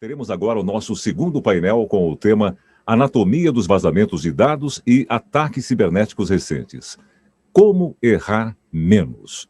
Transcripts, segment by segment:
Teremos agora o nosso segundo painel com o tema Anatomia dos vazamentos de dados e ataques cibernéticos recentes. Como errar menos?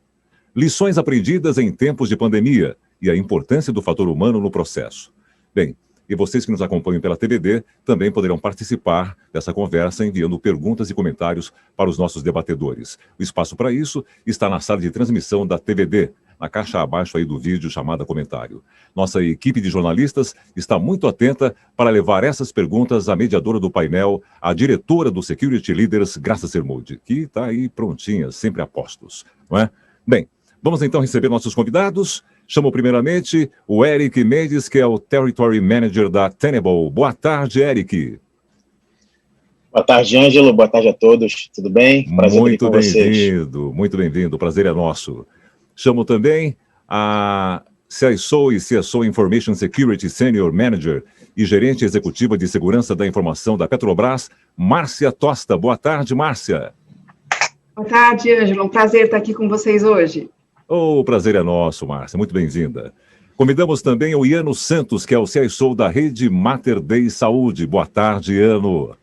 Lições aprendidas em tempos de pandemia e a importância do fator humano no processo. Bem, e vocês que nos acompanham pela TVD também poderão participar dessa conversa enviando perguntas e comentários para os nossos debatedores. O espaço para isso está na sala de transmissão da TVD, na caixa abaixo aí do vídeo chamada comentário. Nossa equipe de jornalistas está muito atenta para levar essas perguntas à mediadora do painel, a diretora do Security Leaders, Graça Sermude, que está aí prontinha, sempre a postos, não é? Bem, vamos então receber nossos convidados. Chamo primeiramente o Eric Mendes, que é o Territory Manager da Tenable. Boa tarde, Eric. Boa tarde, Ângelo. Boa tarde a todos. Tudo bem? Prazer muito bem-vindo, muito bem-vindo. O prazer é nosso. Chamo também a CISO e CSO Information Security Senior Manager e gerente executiva de segurança da informação da Petrobras, Márcia Tosta. Boa tarde, Márcia. Boa tarde, Ângelo. Um prazer estar aqui com vocês hoje. O prazer é nosso, Márcia. Muito bem-vinda. Convidamos também o Iano Santos, que é o CISO da rede Mater Dei Saúde. Boa tarde, Iano.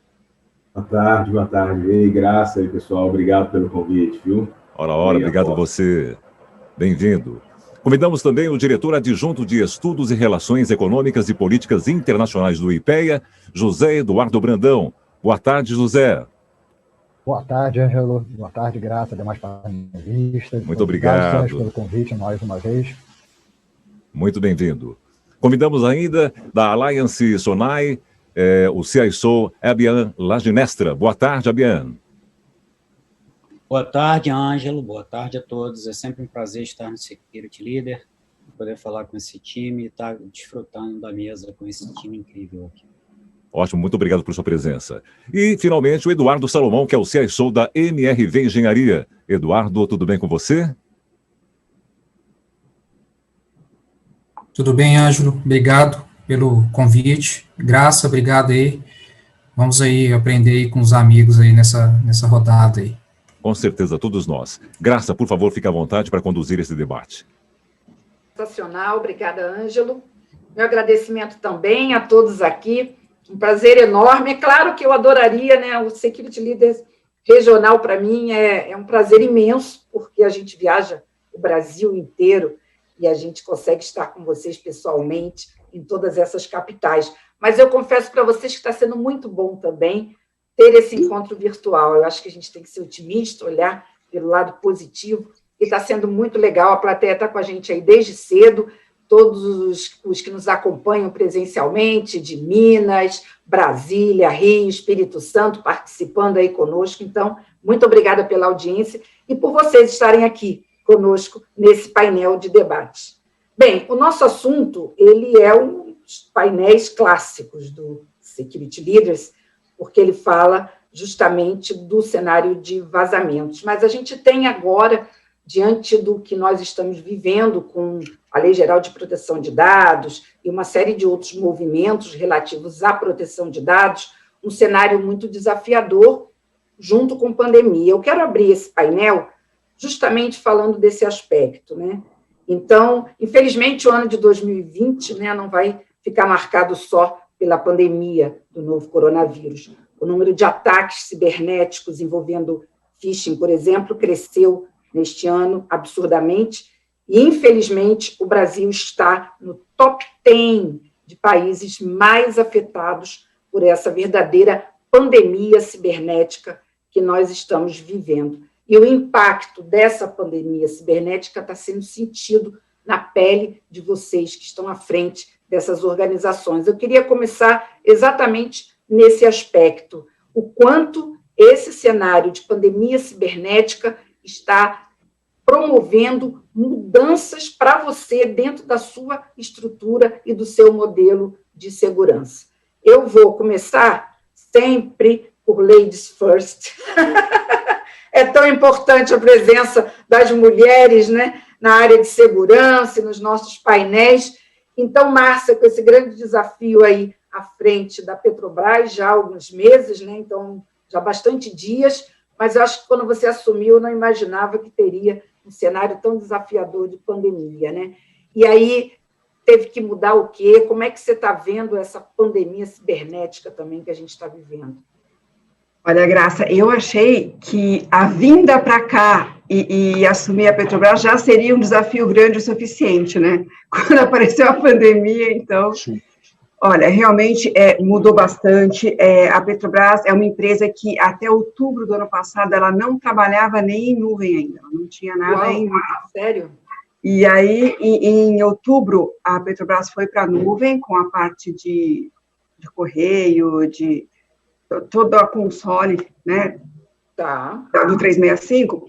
Boa tarde. Ei, Graça aí, pessoal. Obrigado pelo convite, viu? Ora, obrigado a você. Bem-vindo. Convidamos também o diretor adjunto de Estudos e Relações Econômicas e Políticas Internacionais do IPEA, José Eduardo Brandão. Boa tarde, José. Boa tarde, Ângelo. Boa tarde, Graça, demais panelistas. Muito obrigado pelo convite mais uma vez. Muito bem-vindo. Convidamos ainda da Alliance Sonai, o CISO Abian Laginestra. Boa tarde, Abian. Boa tarde, Ângelo. Boa tarde a todos. É sempre um prazer estar no Security Leader, poder falar com esse time e estar desfrutando da mesa com esse time incrível aqui. Ótimo, muito obrigado por sua presença. E, finalmente, o Eduardo Salomão, que é o CISO da MRV Engenharia. Eduardo, tudo bem com você? Tudo bem, Ângelo. Obrigado pelo convite. Graça, obrigado aí. Vamos aí aprender aí com os amigos aí nessa rodada aí. Com certeza, todos nós. Graça, por favor, fique à vontade para conduzir esse debate. Sensacional, obrigada, Ângelo. Meu agradecimento também a todos aqui. Um prazer enorme. É claro que eu adoraria, né? O Security Leaders regional, para mim, é um prazer imenso, porque a gente viaja o Brasil inteiro e a gente consegue estar com vocês pessoalmente em todas essas capitais. Mas eu confesso para vocês que está sendo muito bom também ter esse encontro virtual. Eu acho que a gente tem que ser otimista, olhar pelo lado positivo, e está sendo muito legal. A plateia está com a gente aí desde cedo, todos os que nos acompanham presencialmente, de Minas, Brasília, Rio, Espírito Santo, participando aí conosco. Então, muito obrigada pela audiência e por vocês estarem aqui conosco nesse painel de debate. Bem, o nosso assunto, ele é um dos painéis clássicos do Security Leaders, porque ele fala justamente do cenário de vazamentos. Mas a gente tem agora, diante do que nós estamos vivendo com a Lei Geral de Proteção de Dados e uma série de outros movimentos relativos à proteção de dados, um cenário muito desafiador junto com a pandemia. Eu quero abrir esse painel justamente falando desse aspecto, né? Então, infelizmente, o ano de 2020, né, não vai ficar marcado só pela pandemia do novo coronavírus. O número de ataques cibernéticos envolvendo phishing, por exemplo, cresceu neste ano absurdamente, e, infelizmente, o Brasil está no top 10 de países mais afetados por essa verdadeira pandemia cibernética que nós estamos vivendo. E o impacto dessa pandemia cibernética está sendo sentido na pele de vocês que estão à frente dessas organizações. Eu queria começar exatamente nesse aspecto, o quanto esse cenário de pandemia cibernética está promovendo mudanças para você dentro da sua estrutura e do seu modelo de segurança. Eu vou começar sempre por Ladies First. É tão importante a presença das mulheres, né, na área de segurança e nos nossos painéis. Então, Márcia, com esse grande desafio aí à frente da Petrobras, já há alguns meses, né, então já há bastante dias, mas eu acho que quando você assumiu, eu não imaginava que teria um cenário tão desafiador de pandemia, né? E aí, teve que mudar o quê? Como é que você está vendo essa pandemia cibernética também que a gente está vivendo? Olha, Graça, eu achei que a vinda para cá e assumir a Petrobras já seria um desafio grande o suficiente, né? Quando apareceu a pandemia, então... Olha, realmente mudou bastante. A Petrobras é uma empresa que até outubro do ano passado ela não trabalhava nem em nuvem ainda, ela não tinha nada em nuvem. Sério? E aí, em outubro, a Petrobras foi para a nuvem com a parte de correio, de toda a console, né? Tá. Do 365.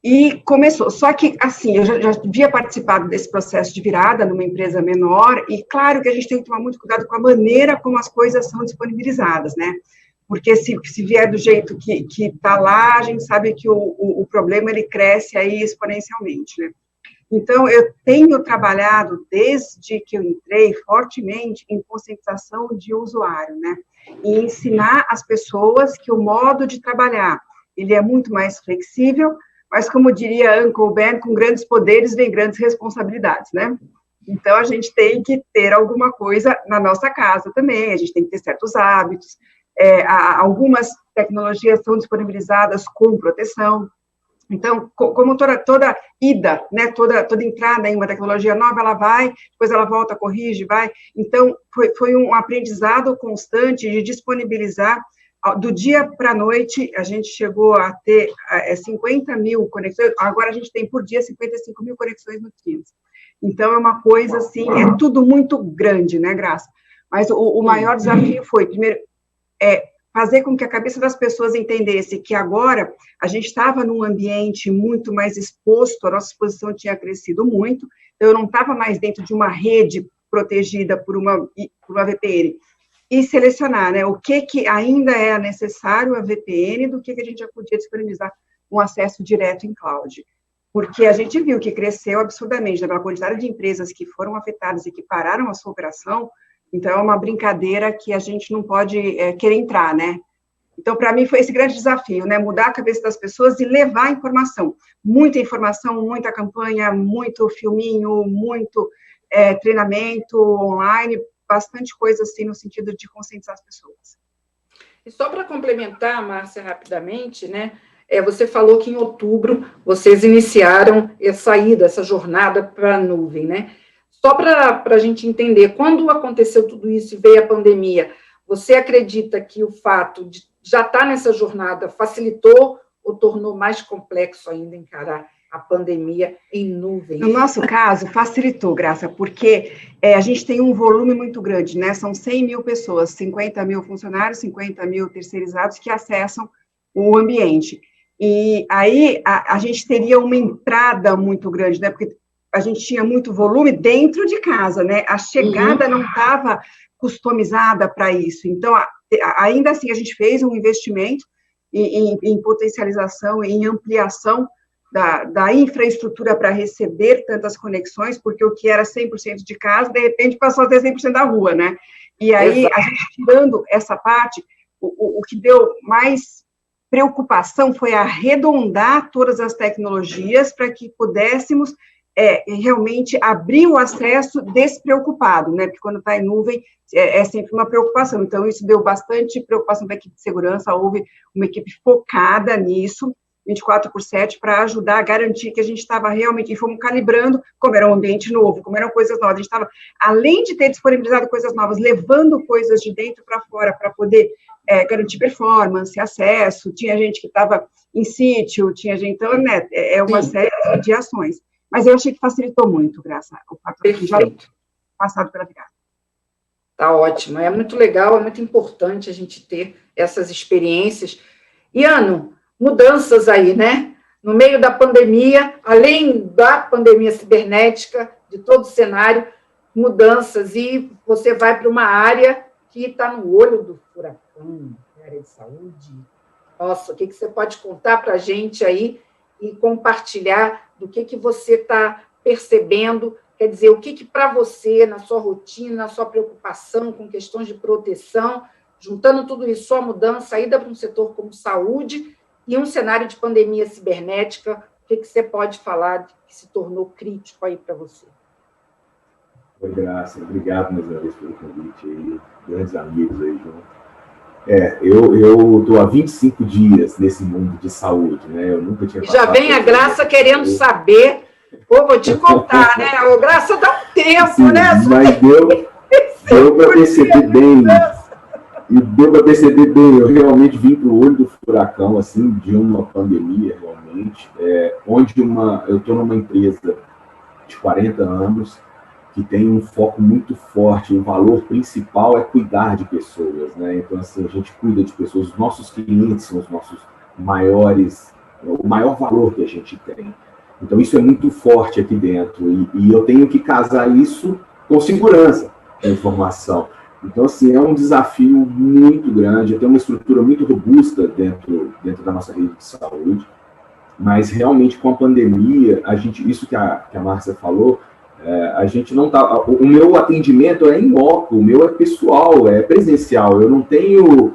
E começou, só que, assim, eu já havia participado desse processo de virada numa empresa menor, e claro que a gente tem que tomar muito cuidado com a maneira como as coisas são disponibilizadas, né? Porque se vier do jeito que está lá, a gente sabe que o problema, ele cresce aí exponencialmente, né? Então, eu tenho trabalhado, desde que eu entrei, fortemente em conscientização de usuário, né? E ensinar as pessoas que o modo de trabalhar, ele é muito mais flexível, mas, como diria Uncle Ben, com grandes poderes vem grandes responsabilidades, né? Então, a gente tem que ter alguma coisa na nossa casa também, a gente tem que ter certos hábitos, algumas tecnologias são disponibilizadas com proteção. Então, como toda ida, né, toda entrada em uma tecnologia nova, ela vai, depois ela volta, corrige, vai. Então, foi um aprendizado constante de disponibilizar. Do dia para a noite, a gente chegou a ter 50 mil conexões, agora a gente tem por dia 55 mil conexões no Teams. Então, é uma coisa assim, é tudo muito grande, né, Graça? Mas o maior desafio foi, primeiro, fazer com que a cabeça das pessoas entendesse que agora a gente estava num ambiente muito mais exposto, a nossa exposição tinha crescido muito, então eu não estava mais dentro de uma rede protegida por uma VPN, e selecionar, né, o que ainda é necessário a VPN, do que a gente já podia disponibilizar um acesso direto em cloud. Porque a gente viu que cresceu absurdamente, né, a quantidade de empresas que foram afetadas e que pararam a sua operação, então é uma brincadeira que a gente não pode querer entrar, né. Então, para mim, foi esse grande desafio, né, mudar a cabeça das pessoas e levar informação, muita campanha, muito filminho, muito treinamento online, bastante coisa, assim, no sentido de conscientizar as pessoas. E só para complementar, Márcia, rapidamente, né, você falou que em outubro vocês iniciaram essa jornada para a nuvem, né? Só para a gente entender, quando aconteceu tudo isso e veio a pandemia, você acredita que o fato de já estar nessa jornada facilitou ou tornou mais complexo ainda encarar a pandemia em nuvem? No nosso caso, facilitou, Graça, porque a gente tem um volume muito grande, né? São 100 mil pessoas, 50 mil funcionários, 50 mil terceirizados que acessam o ambiente. E aí a gente teria uma entrada muito grande, né? Porque a gente tinha muito volume dentro de casa, né? A chegada não estava customizada para isso. Então, ainda assim, a gente fez um investimento em potencialização, em ampliação da infraestrutura para receber tantas conexões, porque o que era 100% de casa, de repente, passou a ter 100% da rua, né? E aí, a gente tirando essa parte, o que deu mais preocupação foi arredondar todas as tecnologias para que pudéssemos realmente abrir o acesso despreocupado, né? Porque quando está em nuvem, é sempre uma preocupação. Então, isso deu bastante preocupação para a equipe de segurança, houve uma equipe focada nisso, 24/7, para ajudar a garantir que a gente estava realmente, e fomos calibrando, como era um ambiente novo, como eram coisas novas, a gente estava, além de ter disponibilizado coisas novas, levando coisas de dentro para fora, para poder garantir performance, acesso, tinha gente que estava em sítio, tinha gente, então, né, uma série de ações. Mas eu achei que facilitou muito, Graça, o fato de já passado pela virada. Tá ótimo, é muito legal, é muito importante a gente ter essas experiências. E, Ano, mudanças aí, né? No meio da pandemia, além da pandemia cibernética, de todo o cenário, mudanças, e você vai para uma área que está no olho do furacão, área de saúde. Nossa, o que você pode contar para a gente aí e compartilhar do que você está percebendo? Quer dizer, o que para você, na sua rotina, na sua preocupação com questões de proteção, juntando tudo isso, a mudança, saída para um setor como saúde e um cenário de pandemia cibernética, o que você pode falar que se tornou crítico aí para você? Oi, Graça. Obrigado mais uma vez pelo convite aí. Grandes amigos aí junto. Eu estou há 25 dias nesse mundo de saúde, né? Eu nunca tinha Já vem a Graça querendo saber. Pô, vou te contar, né? O Graça dá um tempo, sim, né? Mas deu para perceber bem. E deu para perceber bem, eu realmente vim para o olho do furacão, assim, de uma pandemia, realmente, onde eu estou numa empresa de 40 anos, que tem um foco muito forte, o valor principal é cuidar de pessoas, né? Então, assim, a gente cuida de pessoas, os nossos clientes são os nossos maiores, o maior valor que a gente tem. Então, isso é muito forte aqui dentro, e eu tenho que casar isso com segurança da informação. Então, assim, é um desafio muito grande, eu tenho uma estrutura muito robusta dentro da nossa rede de saúde, mas realmente com a pandemia, isso que a Márcia falou, a gente não tá. O meu atendimento é in loco, o meu é pessoal, é presencial. Eu não tenho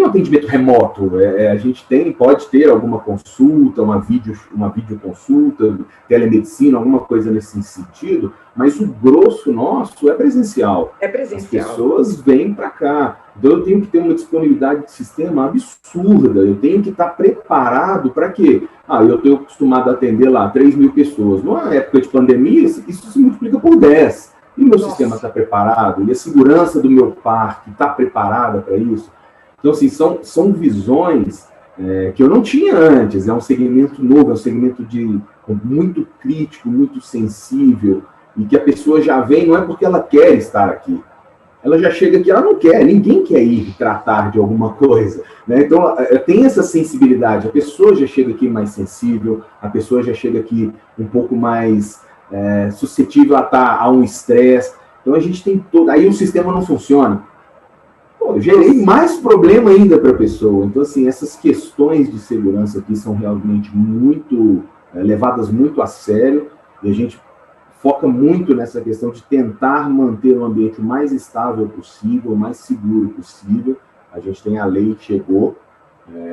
atendimento remoto. A gente pode ter alguma consulta, uma videoconsulta, telemedicina, alguma coisa nesse sentido, mas o grosso nosso é presencial. É presencial. As pessoas vêm para cá. Então eu tenho que ter uma disponibilidade de sistema absurda. Eu tenho que estar preparado para quê? Eu estou acostumado a atender lá 3.000 pessoas. Numa época de pandemia, isso se multiplica por 10. E o meu sistema está preparado? E a segurança do meu parque está preparada para isso? Então, assim, são visões que eu não tinha antes. É um segmento novo, é um segmento muito crítico, muito sensível, e que a pessoa já vem, não é porque ela quer estar aqui. Ela já chega aqui, ela não quer, ninguém quer ir tratar de alguma coisa, né? Então, tem essa sensibilidade, a pessoa já chega aqui mais sensível, a pessoa já chega aqui um pouco mais suscetível a um estresse. Então, a gente tem todo... Aí o sistema não funciona. Eu gerei mais problema ainda para a pessoa. Então, assim, essas questões de segurança aqui são realmente levadas muito a sério, e a gente foca muito nessa questão de tentar manter o ambiente o mais estável possível, o mais seguro possível. A gente tem a lei que chegou,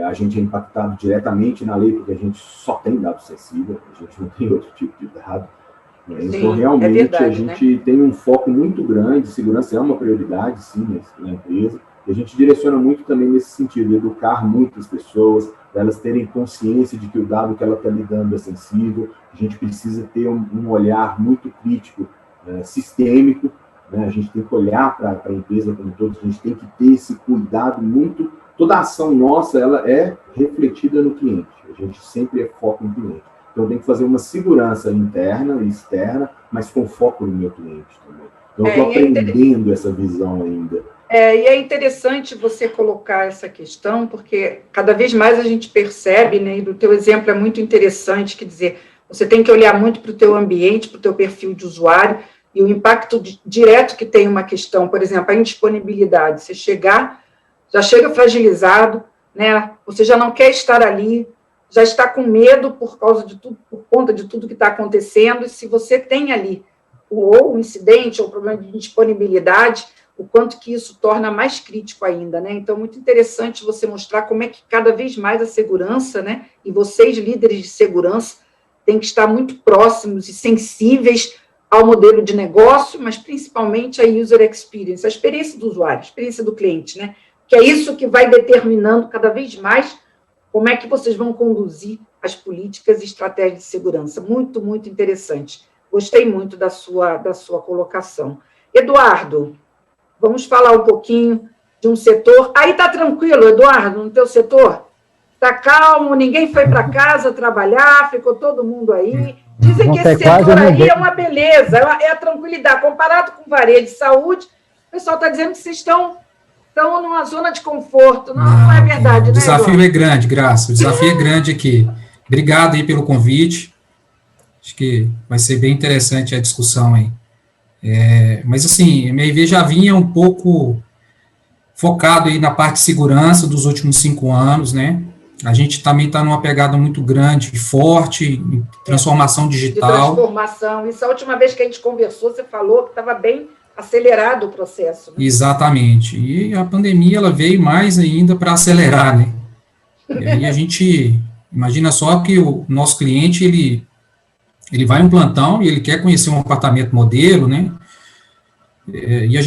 a gente é impactado diretamente na lei, porque a gente só tem dado sensível, a gente não tem outro tipo de dado. Sim, então, realmente, verdade, a gente tem um foco muito grande, segurança é uma prioridade, sim, na empresa, e a gente direciona muito também nesse sentido, educar muitas pessoas, para elas terem consciência de que o dado que ela está lidando é sensível. A gente precisa ter um olhar muito crítico, sistêmico, né? A gente tem que olhar para a empresa como todo, a gente tem que ter esse cuidado muito... Toda a ação nossa, ela é refletida no cliente, a gente sempre é foco no cliente. Então, eu tenho que fazer uma segurança interna e externa, mas com foco no meu cliente também. Então, eu estou aprendendo essa visão ainda. E é interessante você colocar essa questão, porque cada vez mais a gente percebe, né, e do teu exemplo é muito interessante, quer dizer, você tem que olhar muito para o teu ambiente, para o teu perfil de usuário, e o impacto direto que tem uma questão, por exemplo, a indisponibilidade. Você já chega fragilizado, né, você já não quer estar ali, já está com medo por conta de tudo que está acontecendo, e se você tem ali ou um incidente, ou um problema de disponibilidade, o quanto que isso torna mais crítico ainda, né? Então, muito interessante você mostrar como é que cada vez mais a segurança, né, e vocês, líderes de segurança, têm que estar muito próximos e sensíveis ao modelo de negócio, mas principalmente a user experience, a experiência do usuário, a experiência do cliente, né? Que é isso que vai determinando cada vez mais como é que vocês vão conduzir as políticas e estratégias de segurança. Muito, muito interessante. Gostei muito da sua colocação. Eduardo, vamos falar um pouquinho de um setor. Aí está tranquilo, Eduardo, no teu setor? Está calmo, ninguém foi para casa trabalhar, ficou todo mundo aí. Dizem que esse setor aí é uma beleza, é a tranquilidade. Comparado com o varejo de saúde, o pessoal está dizendo que vocês estão numa zona de conforto. Não é verdade, né, o desafio Eduardo? é grande, Graça. O desafio é grande aqui. Obrigado aí pelo convite. Acho que vai ser bem interessante a discussão aí. Mas, assim, a MRV já vinha um pouco focado aí na parte de segurança dos últimos 5 anos, né? A gente também está numa pegada muito grande e forte em transformação digital. De transformação. Isso, a última vez que a gente conversou, você falou que estava bem acelerado o processo. Né? Exatamente. E a pandemia, ela veio mais ainda para acelerar, né? E aí a gente imagina só que o nosso cliente, ele vai em um plantão e ele quer conhecer um apartamento modelo, né? E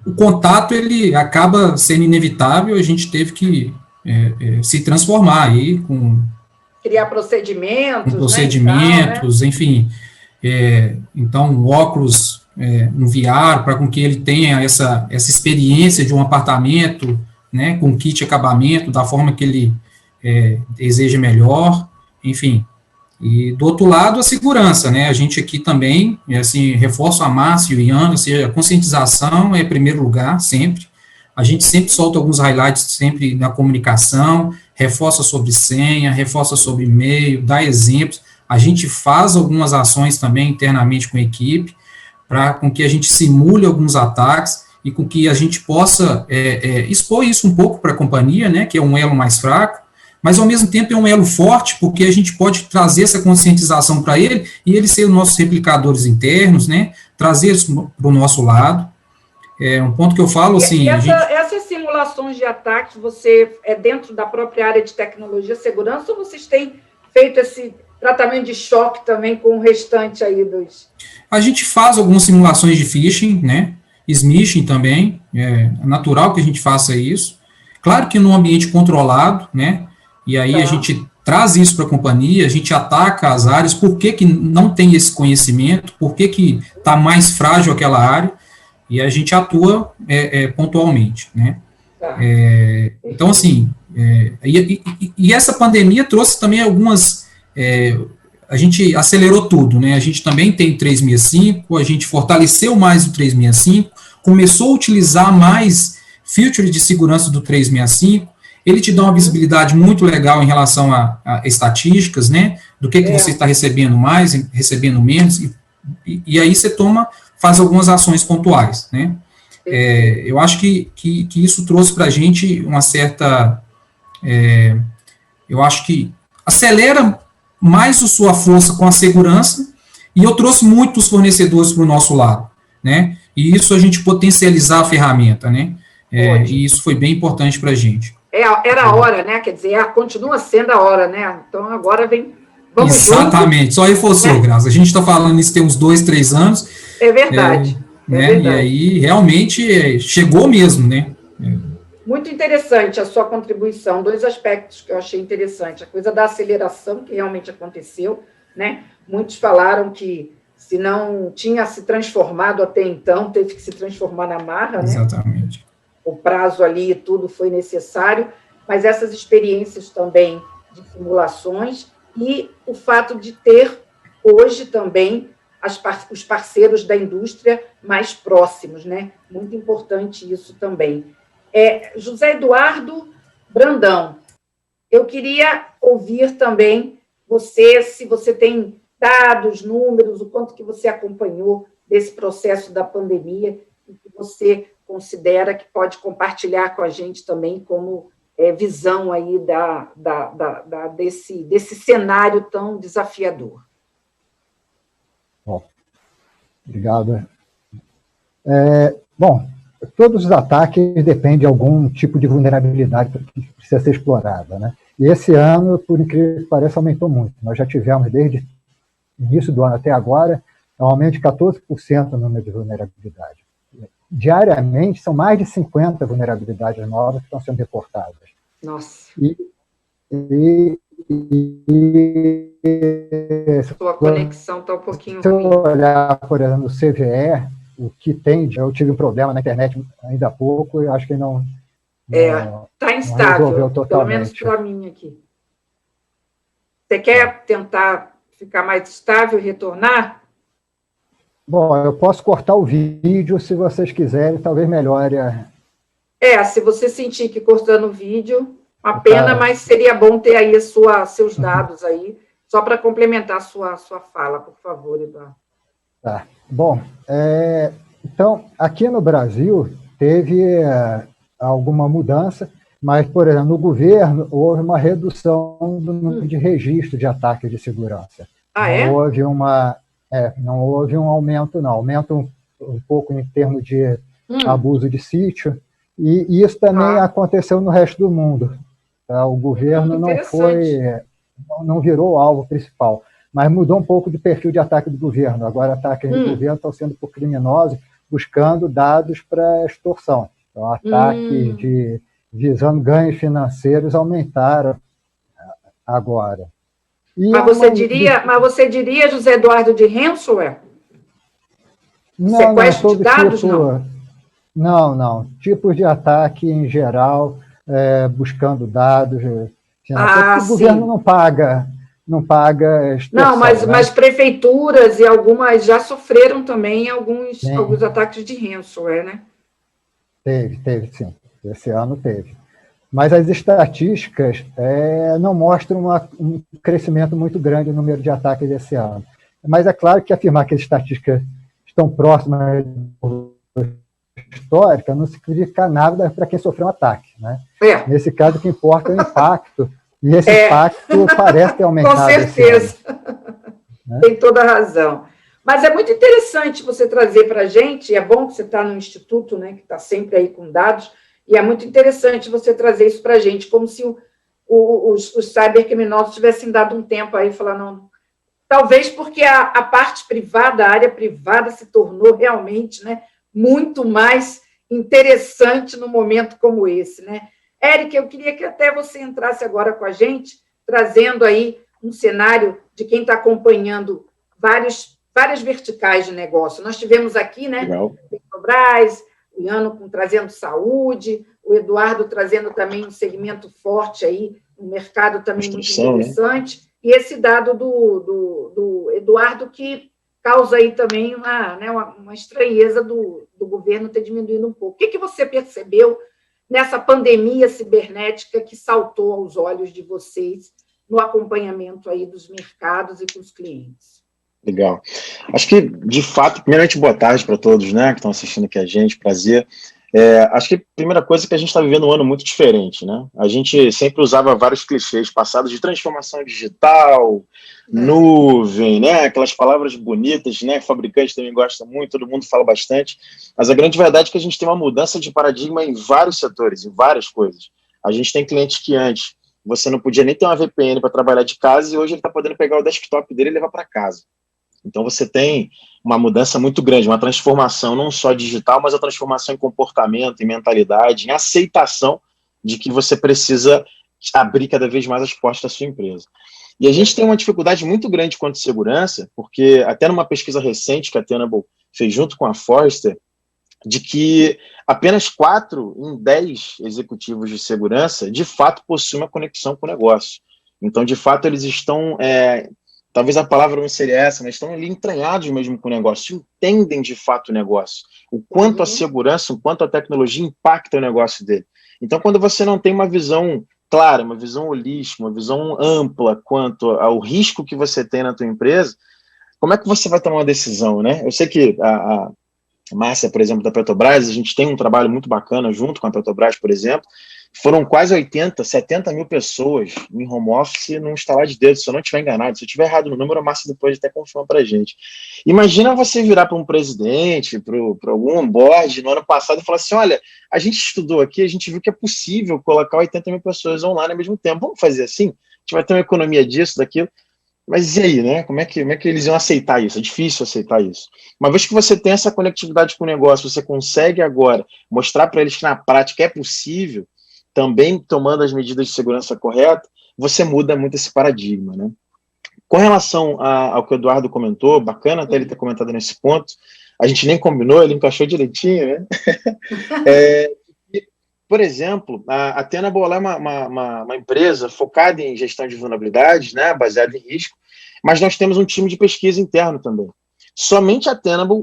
o contato, ele acaba sendo inevitável, a gente teve que se transformar aí criar procedimentos, procedimentos, né, enfim. Então, o óculos, um VR, para com que ele tenha essa experiência de um apartamento, né, com kit acabamento, da forma que ele deseja melhor, enfim. E, do outro lado, a segurança, né, a gente aqui também, assim, reforço a Márcio e Ana, ou seja, a conscientização é em primeiro lugar, sempre. A gente sempre solta alguns highlights, sempre na comunicação, reforça sobre senha, reforça sobre e-mail, dá exemplos. A gente faz algumas ações também internamente com a equipe, para com que a gente simule alguns ataques e com que a gente possa expor isso um pouco para a companhia, né, que é um elo mais fraco, mas ao mesmo tempo é um elo forte, porque a gente pode trazer essa conscientização para ele, e ele ser os nossos replicadores internos, né, trazer isso para o nosso lado. É um ponto que eu falo, assim... Essas simulações de ataques, você dentro da própria área de tecnologia e segurança, ou vocês têm feito esse tratamento de choque também com o restante aí dos... A gente faz algumas simulações de phishing, né, smishing também, é natural que a gente faça isso. Claro que num ambiente controlado, né, e aí a gente traz isso para a companhia, a gente ataca as áreas, por que não tem esse conhecimento, por que está mais frágil aquela área, e a gente atua pontualmente, né. Então, assim, e essa pandemia trouxe também algumas... a gente acelerou tudo, né, a gente também tem o 365, a gente fortaleceu mais o 365, começou a utilizar mais features de segurança do 365, ele te dá uma visibilidade muito legal em relação a estatísticas, né, do que você está recebendo mais, recebendo menos, e aí você faz algumas ações pontuais, né. Eu acho que isso trouxe para a gente uma certa, eu acho que acelera mais a sua força com a segurança, e eu trouxe muitos fornecedores para o nosso lado, né, e isso a gente potencializar a ferramenta, né, e isso foi bem importante para a gente. Era a hora, né, quer dizer, continua sendo a hora, né, então agora vamos exatamente, junto. Só reforçou, Graça, a gente está falando isso tem uns 2, 3 anos. É verdade. Né, verdade. E aí, realmente, chegou mesmo, né. Muito interessante a sua contribuição, 2 aspectos que eu achei interessante, a coisa da aceleração, que realmente aconteceu, né, muitos falaram que se não tinha se transformado até então, teve que se transformar na marra, né. Exatamente. O prazo ali e tudo foi necessário, mas essas experiências também de simulações e o fato de ter hoje também os parceiros da indústria mais próximos, né? Muito importante isso também. José Eduardo Brandão, eu queria ouvir também você, se você tem dados, números, o quanto que você acompanhou desse processo da pandemia e que você considera que pode compartilhar com a gente também como visão aí desse cenário tão desafiador. Bom, obrigado. Bom, todos os ataques dependem de algum tipo de vulnerabilidade que precisa ser explorada, né? E esse ano, por incrível que pareça, aumentou muito. Nós já tivemos, desde o início do ano até agora, um aumento de 14% no número de vulnerabilidade. Diariamente, são mais de 50 vulnerabilidades novas que estão sendo reportadas. Nossa. Sua conexão está um pouquinho ruim. Se eu olhar, por exemplo, no CVE, o que tem, eu tive um problema na internet ainda há pouco, e acho que não está instável, resolveu totalmente. Pelo menos para mim aqui. Você quer tentar ficar mais estável e retornar? Bom, eu posso cortar o vídeo, se vocês quiserem, talvez melhore. Se você sentir que cortando o vídeo, uma pena, mas seria bom ter aí seus dados aí, só para complementar a sua fala, por favor, Eduardo. Tá. Bom, então, aqui no Brasil, teve alguma mudança, mas, por exemplo, no governo, houve uma redução do número de registros de ataques de segurança. Não houve um aumento, não. Aumento um pouco em termos de abuso de sítio, e isso também aconteceu no resto do mundo. Tá? O governo não virou o alvo principal, mas mudou um pouco de perfil de ataque do governo. Agora, ataques do governo estão sendo por criminosos, buscando dados para extorsão. Então, ataques visando ganhos financeiros aumentaram agora. Mas você diria, José Eduardo, de ransomware? Sequestro de dados, não? Não. Tipos de ataque em geral, buscando dados. O governo não paga extorsão, não, mas prefeituras e algumas já sofreram também alguns ataques de ransomware, né? Teve, sim. Esse ano teve. Mas as estatísticas não mostram um crescimento muito grande no número de ataques esse ano. Mas é claro que afirmar que as estatísticas estão próximas histórica não significa nada para quem sofreu um ataque, né? Nesse caso, o que importa é o impacto, e esse impacto parece ter aumentado. Com certeza. Né? Tem toda a razão. Mas é muito interessante você trazer para a gente, é bom que você está no Instituto, né, que está sempre aí com dados, e é muito interessante você trazer isso para a gente, como se os cybercriminosos tivessem dado um tempo aí e falar, não, talvez porque a parte privada, a área privada se tornou realmente, né, muito mais interessante num momento como esse, né? Érica, eu queria que até você entrasse agora com a gente, trazendo aí um cenário de quem está acompanhando várias verticais de negócio. Nós tivemos aqui, né, o Petrobras, o Iano trazendo saúde, o Eduardo trazendo também um segmento forte aí, um mercado também muito interessante, né? E esse dado do Eduardo que causa aí também uma estranheza do governo ter diminuído um pouco. O que você percebeu nessa pandemia cibernética que saltou aos olhos de vocês no acompanhamento aí dos mercados e com os clientes? Legal. Acho que, de fato, primeiramente, boa tarde para todos, né, que estão assistindo aqui a gente, prazer. Acho que a primeira coisa é que a gente está vivendo um ano muito diferente, né? A gente sempre usava vários clichês passados de transformação digital, nuvem, né? Aquelas palavras bonitas, né? Que o fabricante também gosta muito, todo mundo fala bastante. Mas a grande verdade é que a gente tem uma mudança de paradigma em vários setores, em várias coisas. A gente tem clientes que antes você não podia nem ter uma VPN para trabalhar de casa e hoje ele está podendo pegar o desktop dele e levar para casa. Então, você tem uma mudança muito grande, uma transformação não só digital, mas a transformação em comportamento, em mentalidade, em aceitação de que você precisa abrir cada vez mais as portas da sua empresa. E a gente tem uma dificuldade muito grande quanto à segurança, porque até numa pesquisa recente que a Tenable fez junto com a Forrester, de que apenas 4 em 10 executivos de segurança, de fato, possuem uma conexão com o negócio. Então, de fato, eles estão... talvez a palavra não seria essa, mas estão ali entranhados mesmo com o negócio, entendem de fato o negócio, o quanto a segurança, o quanto a tecnologia impacta o negócio dele. Então, quando você não tem uma visão clara, uma visão holística, uma visão ampla quanto ao risco que você tem na tua empresa, como é que você vai tomar uma decisão, né? Eu sei que a Márcia, por exemplo, da Petrobras, a gente tem um trabalho muito bacana junto com a Petrobras, por exemplo. Foram quase 70 mil pessoas em home office num estalar de dedos, se eu não estiver enganado. Se eu estiver errado no número, a Márcia depois até confirma para a gente. Imagina você virar para um presidente, para algum board no ano passado e falar assim, olha, a gente estudou aqui, a gente viu que é possível colocar 80 mil pessoas online ao mesmo tempo. Vamos fazer assim? A gente vai ter uma economia disso, daquilo. Mas e aí, né? Como é que eles iam aceitar isso? É difícil aceitar isso. Uma vez que você tem essa conectividade com o negócio, você consegue agora mostrar para eles que na prática é possível, também tomando as medidas de segurança corretas, você muda muito esse paradigma, né? Com relação ao que o Eduardo comentou, bacana até ele ter comentado nesse ponto, a gente nem combinou, ele encaixou direitinho, né? Por exemplo, a Tenable é uma empresa focada em gestão de vulnerabilidades, né, baseada em risco, mas nós temos um time de pesquisa interno também. Somente a Tenable,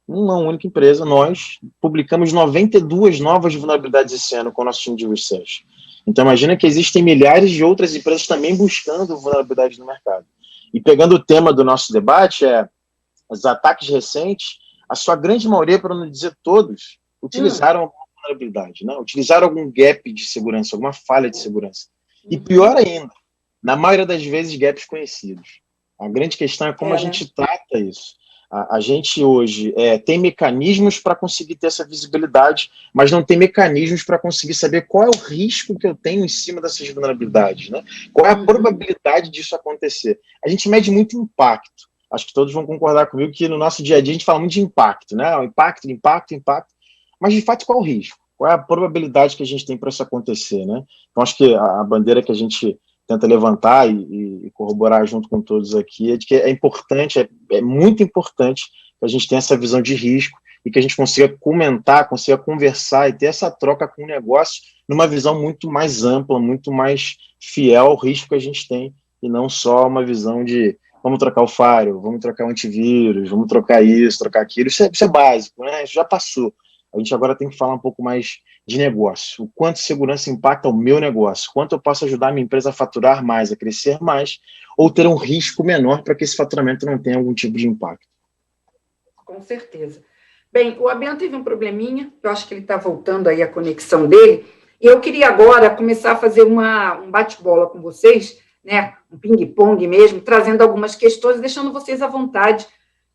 uma única empresa, nós publicamos 92 novas vulnerabilidades esse ano com o nosso time de research. Então, imagina que existem milhares de outras empresas também buscando vulnerabilidades no mercado. E pegando o tema do nosso debate, os ataques recentes, a sua grande maioria, para não dizer todos, utilizaram alguma vulnerabilidade, né? Utilizaram algum gap de segurança, alguma falha de segurança. E pior ainda, na maioria das vezes, gaps conhecidos. A grande questão é como a gente trata isso. A gente hoje tem mecanismos para conseguir ter essa visibilidade, mas não tem mecanismos para conseguir saber qual é o risco que eu tenho em cima dessas vulnerabilidades, né? Qual é a probabilidade disso acontecer. A gente mede muito impacto, acho que todos vão concordar comigo que no nosso dia a dia a gente fala muito de impacto, né? O impacto, mas de fato qual o risco? Qual é a probabilidade que a gente tem para isso acontecer, né? Então acho que a bandeira que a gente tenta levantar e corroborar junto com todos aqui é de que é importante, é muito importante que a gente tenha essa visão de risco e que a gente consiga comentar, consiga conversar e ter essa troca com o negócio numa visão muito mais ampla, muito mais fiel ao risco que a gente tem, e não só uma visão de vamos trocar o firewall, vamos trocar o antivírus, vamos trocar isso, trocar aquilo. Isso é básico, né? Isso já passou. A gente agora tem que falar um pouco mais de negócio. O quanto segurança impacta o meu negócio, quanto eu posso ajudar a minha empresa a faturar mais, a crescer mais, ou ter um risco menor para que esse faturamento não tenha algum tipo de impacto. Com certeza. Bem, o Abian teve um probleminha, eu acho que ele está voltando aí a conexão dele, e eu queria agora começar a fazer um bate-bola com vocês, né, um ping-pong mesmo, trazendo algumas questões, deixando vocês à vontade,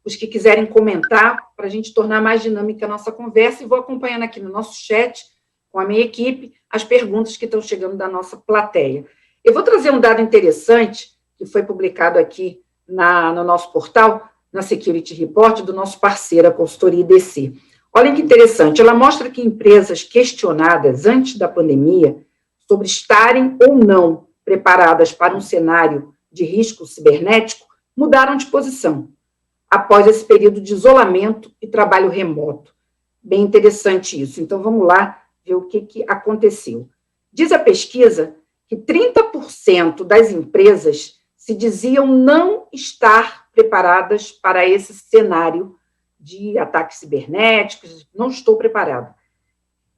os que quiserem comentar, para a gente tornar mais dinâmica a nossa conversa, e vou acompanhando aqui no nosso chat, com a minha equipe, as perguntas que estão chegando da nossa plateia. Eu vou trazer um dado interessante, que foi publicado aqui no nosso portal, na Security Report, do nosso parceiro, a consultoria IDC. Olhem que interessante, ela mostra que empresas questionadas antes da pandemia sobre estarem ou não preparadas para um cenário de risco cibernético mudaram de posição após esse período de isolamento e trabalho remoto. Bem interessante isso. Então, vamos lá ver o que aconteceu. Diz a pesquisa que 30% das empresas se diziam não estar preparadas para esse cenário de ataques cibernéticos, não estou preparado.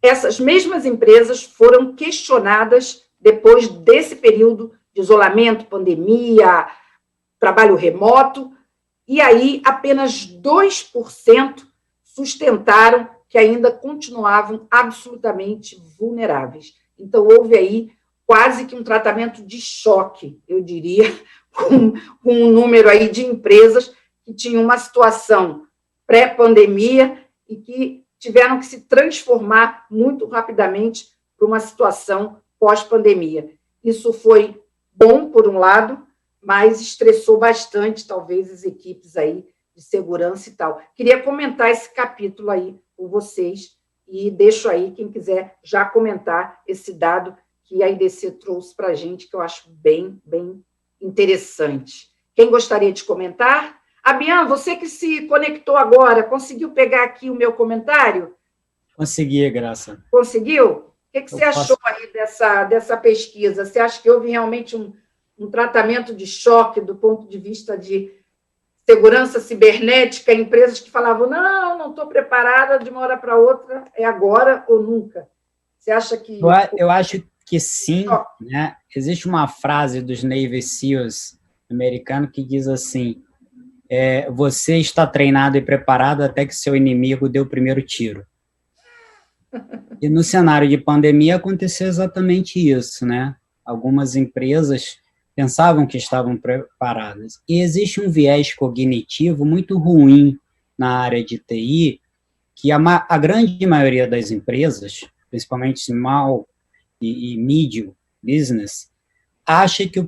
Essas mesmas empresas foram questionadas depois desse período de isolamento, pandemia, trabalho remoto, e aí apenas 2% sustentaram que ainda continuavam absolutamente vulneráveis. Então, houve aí quase que um tratamento de choque, eu diria, com um número aí de empresas que tinham uma situação pré-pandemia e que tiveram que se transformar muito rapidamente para uma situação pós-pandemia. Isso foi bom, por um lado, mas estressou bastante, talvez, as equipes aí de segurança e tal. Queria comentar esse capítulo aí com vocês e deixo aí, quem quiser, já comentar esse dado que a IDC trouxe para a gente, que eu acho bem interessante. Quem gostaria de comentar? Abian, você que se conectou agora, conseguiu pegar aqui o meu comentário? Consegui, Graça. Conseguiu? O que você achou aí dessa pesquisa? Você acha que houve realmente um tratamento de choque do ponto de vista de segurança cibernética, empresas que falavam, não estou preparada, de uma hora para outra, é agora ou nunca? Você acha que... Eu acho que sim, né? Existe uma frase dos Navy SEALs americanos que diz assim, você está treinado e preparado até que seu inimigo dê o primeiro tiro. E no cenário de pandemia aconteceu exatamente isso, né? Algumas empresas pensavam que estavam preparadas. E existe um viés cognitivo muito ruim na área de TI, que a grande maioria das empresas, principalmente small e medium business, acha que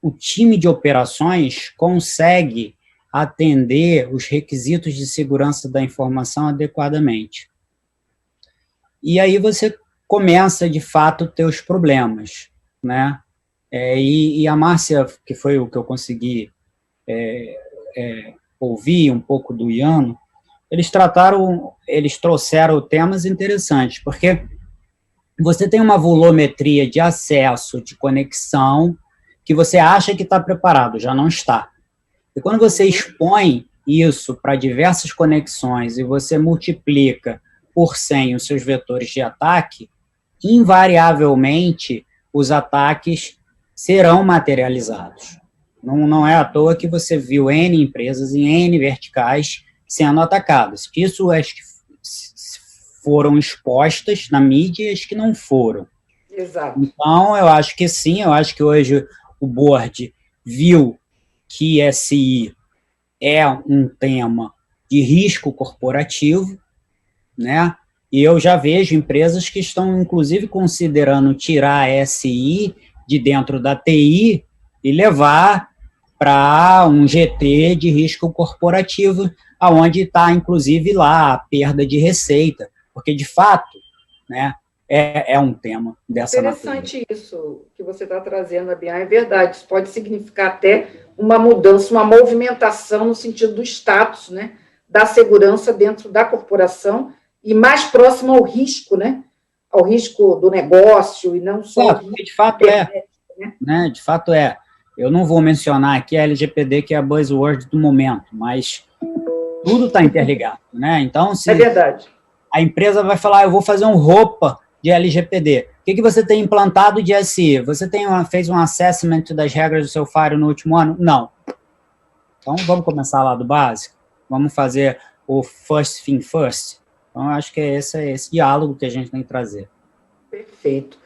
o time de operações consegue atender os requisitos de segurança da informação adequadamente. E aí você começa, de fato, a ter os problemas, né? E a Márcia, que foi o que eu consegui ouvir um pouco do Iano, eles trouxeram temas interessantes, porque você tem uma volumetria de acesso, de conexão, que você acha que está preparado, já não está. E quando você expõe isso para diversas conexões e você multiplica por 100 os seus vetores de ataque, invariavelmente os ataques serão materializados. Não é à toa que você viu N empresas em N verticais sendo atacadas. Isso acho que foram expostas na mídia e as que não foram. Exato. Então, eu acho que sim, eu acho que hoje o board viu que SI é um tema de risco corporativo, né? E eu já vejo empresas que estão, inclusive, considerando tirar a SI de dentro da TI e levar para um GT de risco corporativo, aonde está, inclusive, lá a perda de receita, porque, de fato, né, é um tema dessa Interessante natureza. isso que você está trazendo, Abian, é verdade, isso pode significar até uma mudança, uma movimentação no sentido do status, né, da segurança dentro da corporação e mais próximo ao risco, né, ao risco do negócio e não só... De fato né, de fato é. Eu não vou mencionar aqui a LGPD, que é a buzzword do momento, mas tudo está interligado, né? Então, se é verdade. A empresa vai falar, eu vou fazer um roupa de LGPD. O que você tem implantado de SI? Você fez um assessment das regras do seu Fire no último ano? Não. Então, vamos começar lá do básico? Vamos fazer o first thing first? Então, acho que é esse diálogo que a gente tem que trazer. Perfeito.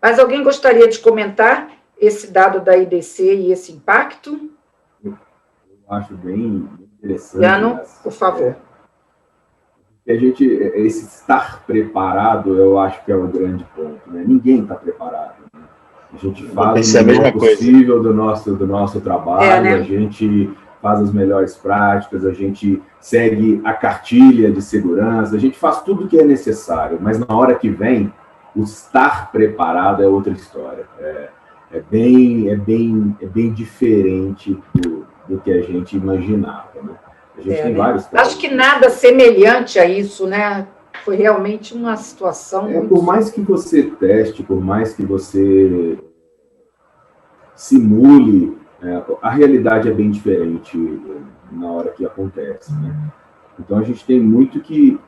Mas alguém gostaria de comentar esse dado da IDC e esse impacto? Eu acho bem interessante. Jano, por favor. Esse estar preparado, eu acho que é o grande ponto, né? Ninguém está preparado. Né? A gente faz o melhor possível do nosso trabalho, né? A gente faz as melhores práticas, a gente segue a cartilha de segurança, a gente faz tudo o que é necessário, mas na hora que vem, o estar preparado é outra história. É bem diferente do que a gente imaginava, né? A gente tem vários casos. Acho que nada semelhante a isso, né? Foi realmente uma situação muito... Por mais que você teste, por mais que você simule, a realidade é bem diferente na hora que acontece, né? Então, a gente tem muito que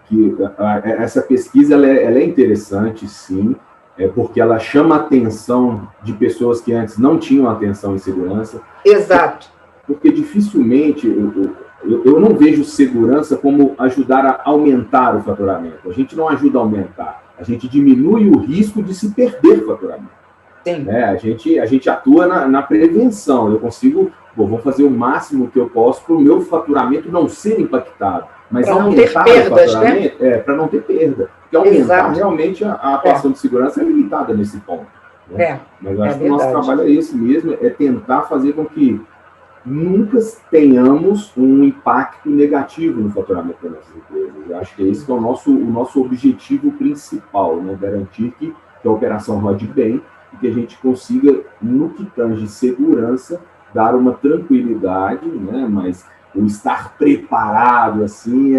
essa pesquisa ela é interessante, sim, porque ela chama a atenção de pessoas que antes não tinham atenção em segurança. Exato. Porque dificilmente... Eu não vejo segurança como ajudar a aumentar o faturamento. A gente não ajuda a aumentar. A gente diminui o risco de se perder faturamento. Sim. A gente atua na prevenção. Eu consigo, vou fazer o máximo que eu posso para o meu faturamento não ser impactado. Mas para não ter perdas, né? Para não ter perda. Porque aumentar realmente a atuação de segurança é limitada nesse ponto. Né? Mas eu acho que o nosso trabalho é esse mesmo, é tentar fazer com que nunca tenhamos um impacto negativo no faturamento das nossas empresas. Eu acho que esse que é o nosso objetivo principal, né? Garantir que a operação rode bem e que a gente consiga, no que tange segurança, dar uma tranquilidade, né? Mas o estar preparado, assim,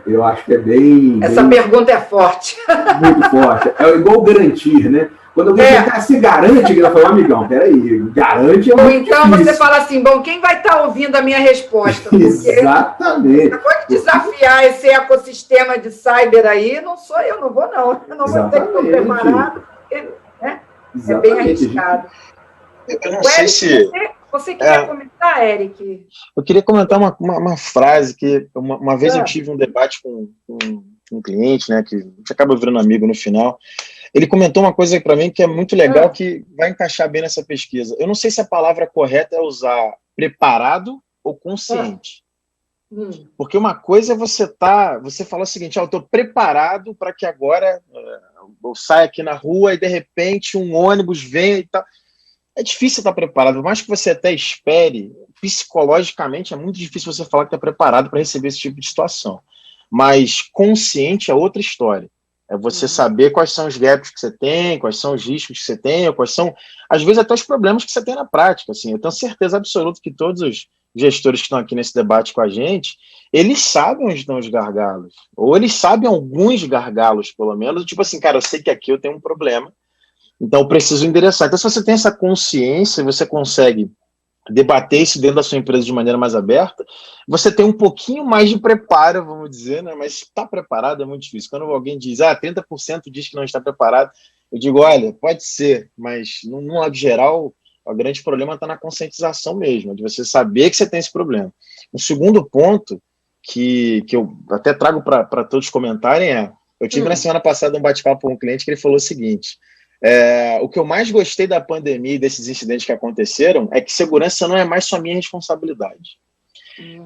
eu acho que é bem... Essa pergunta é forte. Muito forte. É igual garantir, né? Quando alguém se garante, ele vai falar, amigão, peraí, garante é muito então difícil. Você fala assim, bom, quem vai estar ouvindo a minha resposta? Exatamente. Você pode desafiar esse ecossistema de cyber aí, não sou eu, não vou não. Eu não vou ter que estar preparado. Né? É bem arriscado. Eu não sei se... Você queria comentar, Eric? Eu queria comentar uma frase que uma vez eu tive um debate com um cliente, né, que a gente acaba virando amigo no final. Ele comentou uma coisa para mim que é muito legal, que vai encaixar bem nessa pesquisa. Eu não sei se a palavra correta é usar preparado ou consciente. Porque uma coisa é você fala o seguinte, eu estou preparado para que agora eu saia aqui na rua e de repente um ônibus venha e tal. É difícil estar preparado, por mais que você até espere, psicologicamente é muito difícil você falar que está preparado para receber esse tipo de situação. Mas consciente é outra história. É você saber quais são os gaps que você tem, quais são os riscos que você tem, quais são, às vezes, até os problemas que você tem na prática. Assim. Eu tenho certeza absoluta que todos os gestores que estão aqui nesse debate com a gente, eles sabem onde estão os gargalos. Ou eles sabem alguns gargalos, pelo menos. Tipo assim, cara, eu sei que aqui eu tenho um problema, então eu preciso endereçar. Então, se você tem essa consciência, você consegue debater isso dentro da sua empresa de maneira mais aberta, você tem um pouquinho mais de preparo, vamos dizer, né? Mas estar preparado é muito difícil. Quando alguém diz, 30% diz que não está preparado, eu digo, olha, pode ser, mas no modo geral, o grande problema está na conscientização mesmo, de você saber que você tem esse problema. Um segundo ponto que eu até trago para todos comentarem eu tive na semana passada um bate-papo com um cliente que ele falou o seguinte, o que eu mais gostei da pandemia e desses incidentes que aconteceram é que segurança não é mais só minha responsabilidade.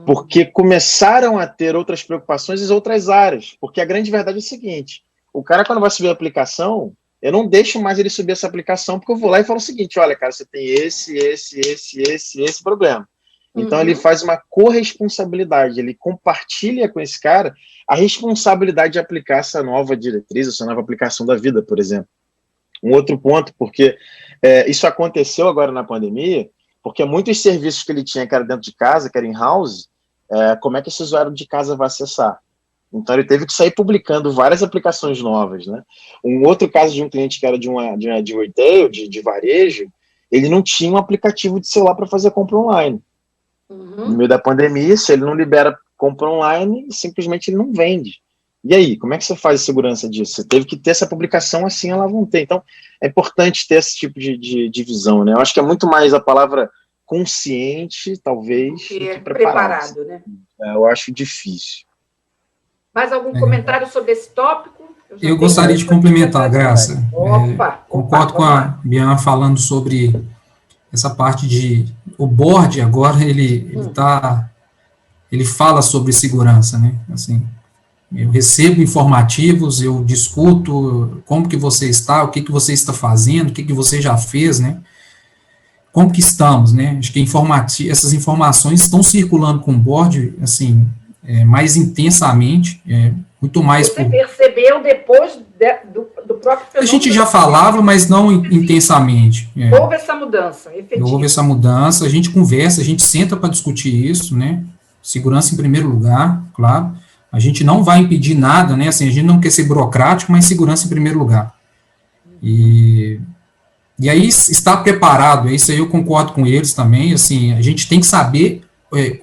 Porque começaram a ter outras preocupações em outras áreas. Porque a grande verdade é o seguinte, o cara quando vai subir a aplicação, eu não deixo mais ele subir essa aplicação, porque eu vou lá e falo o seguinte, olha, cara, você tem esse problema. Então, ele faz uma corresponsabilidade, ele compartilha com esse cara a responsabilidade de aplicar essa nova diretriz, essa nova aplicação da vida, por exemplo. Um outro ponto, porque isso aconteceu agora na pandemia, porque muitos serviços que ele tinha, que era dentro de casa, que era in-house, como é que esse usuário de casa vai acessar? Então, ele teve que sair publicando várias aplicações novas, né? Um outro caso de um cliente que era de retail, de varejo, ele não tinha um aplicativo de celular para fazer compra online. No meio da pandemia, se ele não libera compra online, simplesmente ele não vende. E aí, como é que você faz a segurança disso? Você teve que ter essa publicação, assim ela vão ter. Então, é importante ter esse tipo de visão, né? Eu acho que é muito mais a palavra consciente, talvez, do que preparado, né? Eu acho difícil. Mais algum comentário sobre esse tópico? Eu gostaria de complementar, Graça. Concordo com a Bianca falando sobre essa parte de... O board, agora, ele fala sobre segurança, né? Assim, eu recebo informativos, eu discuto como que você está, o que que você está fazendo, o que que você já fez, né? Como que estamos, né? Acho que essas informações estão circulando com o board, assim, mais intensamente, muito mais... Você percebeu depois do próprio fenômeno? A gente já falava, mas não intensamente. Houve essa mudança, efetiva. Houve essa mudança, a gente conversa, a gente senta para discutir isso, né? Segurança em primeiro lugar, claro. A gente não vai impedir nada, né? Assim, a gente não quer ser burocrático, mas segurança em primeiro lugar. E aí, estar preparado, isso aí eu concordo com eles também, assim, a gente tem que saber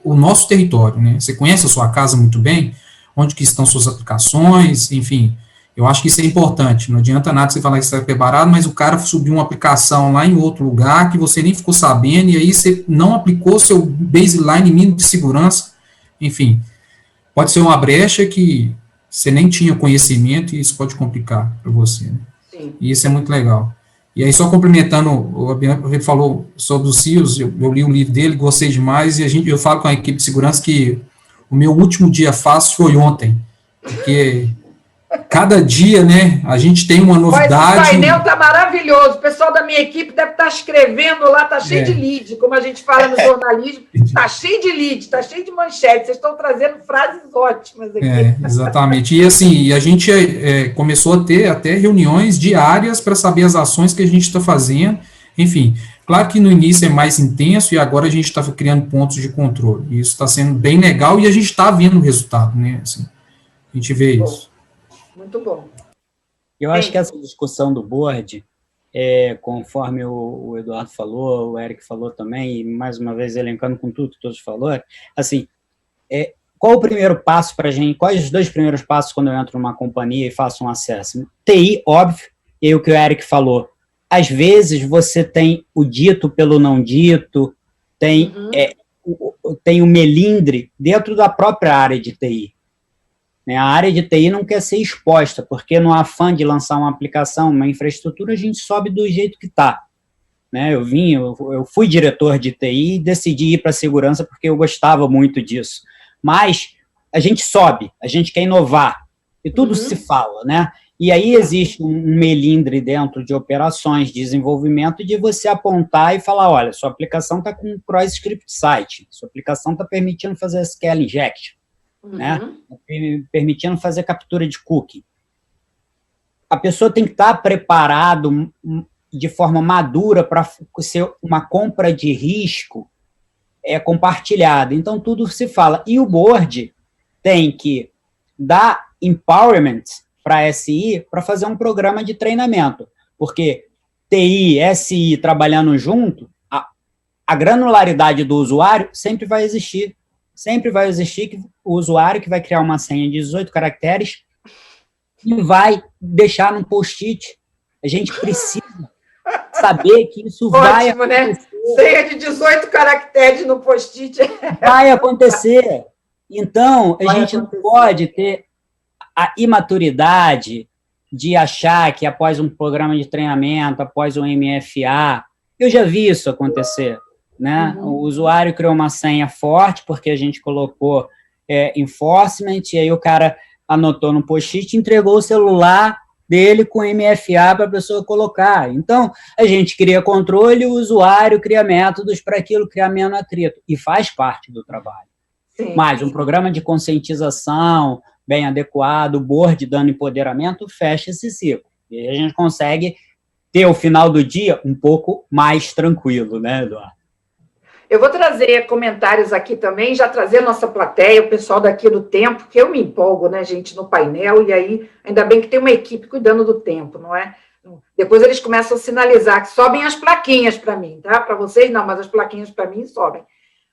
o nosso território, né? Você conhece a sua casa muito bem, onde que estão suas aplicações, enfim, eu acho que isso é importante, não adianta nada você falar que você está preparado, mas o cara subiu uma aplicação lá em outro lugar, que você nem ficou sabendo, e aí você não aplicou seu baseline mínimo de segurança, enfim, pode ser uma brecha que você nem tinha conhecimento, e isso pode complicar para você, né? Sim. E isso é muito legal. E aí, só complementando, ele falou sobre os CIOs, eu li o livro dele, gostei demais, e eu falo com a equipe de segurança que o meu último dia fácil foi ontem, porque cada dia, né, a gente tem uma novidade. Mas esse painel está maravilhoso, o pessoal da minha equipe deve estar escrevendo lá, está cheio de lead, como a gente fala no jornalismo, está cheio de lead, está cheio de manchete, vocês estão trazendo frases ótimas aqui. Exatamente, e assim, a gente começou a ter até reuniões diárias para saber as ações que a gente está fazendo, enfim, claro que no início é mais intenso e agora a gente está criando pontos de controle, e isso está sendo bem legal e a gente está vendo o resultado, né, assim, a gente vê isso. Muito bom. Eu acho que essa discussão do board, conforme o Eduardo falou, o Eric falou também, e mais uma vez elencando com tudo que todos falaram, assim, qual o primeiro passo para a gente, quais os dois primeiros passos quando eu entro numa companhia e faço um acesso? TI, óbvio, e aí o que o Eric falou, às vezes você tem o dito pelo não dito, tem o melindre dentro da própria área de TI. A área de TI não quer ser exposta, porque no afã de lançar uma aplicação, uma infraestrutura, a gente sobe do jeito que está. Né? Eu fui diretor de TI e decidi ir para a segurança porque eu gostava muito disso. Mas a gente sobe, a gente quer inovar, e tudo se fala, né? E aí existe um melindre dentro de operações, de desenvolvimento, de você apontar e falar, olha, sua aplicação está com cross-script site, sua aplicação está permitindo fazer SQL injection, né? Permitindo fazer captura de cookie. A pessoa tem que estar preparado de forma madura para ser uma compra de risco compartilhada. Então, tudo se fala. E o board tem que dar empowerment para a SI para fazer um programa de treinamento. Porque TI, SI trabalhando junto, a granularidade do usuário sempre vai existir. Sempre vai existir que o usuário que vai criar uma senha de 18 caracteres e vai deixar num post-it. A gente precisa saber que isso vai acontecer. Né? Senha de 18 caracteres no post-it. Vai acontecer. Então, a gente não pode ter a imaturidade de achar que após um programa de treinamento, após um MFA, eu já vi isso acontecer. Né? O usuário criou uma senha forte, porque a gente colocou enforcement, e aí o cara anotou no post-it, entregou o celular dele com MFA para a pessoa colocar. Então, a gente cria controle, o usuário cria métodos para aquilo criar menos atrito, e faz parte do trabalho. Sim. Mas um programa de conscientização bem adequado, o board dando empoderamento, fecha esse ciclo. E aí a gente consegue ter o final do dia um pouco mais tranquilo, né, Eduardo? Eu vou trazer comentários aqui também, já trazer nossa plateia, o pessoal daqui do Tempo, que eu me empolgo, né, gente, no painel, e aí, ainda bem que tem uma equipe cuidando do tempo, não é? Depois eles começam a sinalizar que sobem as plaquinhas para mim, tá? Para vocês não, mas as plaquinhas para mim sobem.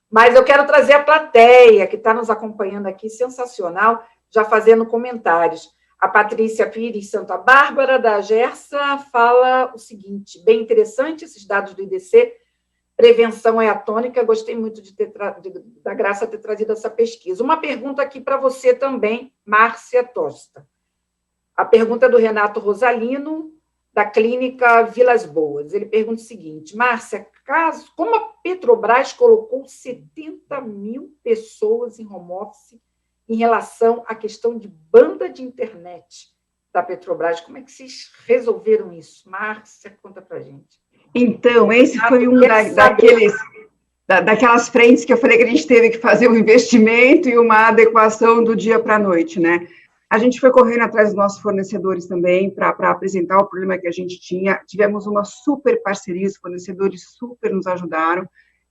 Mas eu quero trazer a plateia, que está nos acompanhando aqui, sensacional, já fazendo comentários. A Patrícia Pires Santa Bárbara, da Gersa, fala o seguinte, bem interessante esses dados do IDC, prevenção é a tônica, gostei muito da Graça ter trazido essa pesquisa. Uma pergunta aqui para você também, Márcia Tosta. A pergunta é do Renato Rosalino, da Clínica Vilas Boas. Ele pergunta o seguinte, Márcia, como a Petrobras colocou 70 mil pessoas em home office em relação à questão de banda de internet da Petrobras, como é que vocês resolveram isso? Márcia, conta para a gente. Então, esse foi um daquelas frentes que eu falei que a gente teve que fazer um investimento e uma adequação do dia para a noite, né? A gente foi correndo atrás dos nossos fornecedores também para apresentar o problema que a gente tinha. Tivemos uma super parceria, os fornecedores super nos ajudaram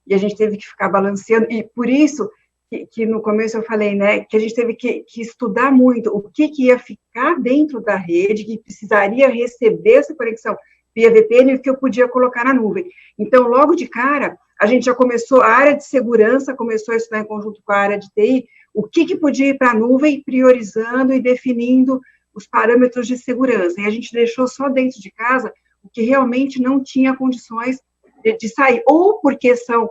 e a gente teve que ficar balanceando. E por isso que no começo eu falei, né, que a gente teve que estudar muito o que ia ficar dentro da rede, que precisaria receber essa conexão via VPN e o que eu podia colocar na nuvem. Então, logo de cara, a gente já começou, a área de segurança começou a estudar em conjunto com a área de TI, o que podia ir para a nuvem, priorizando e definindo os parâmetros de segurança. E a gente deixou só dentro de casa o que realmente não tinha condições de sair, ou porque são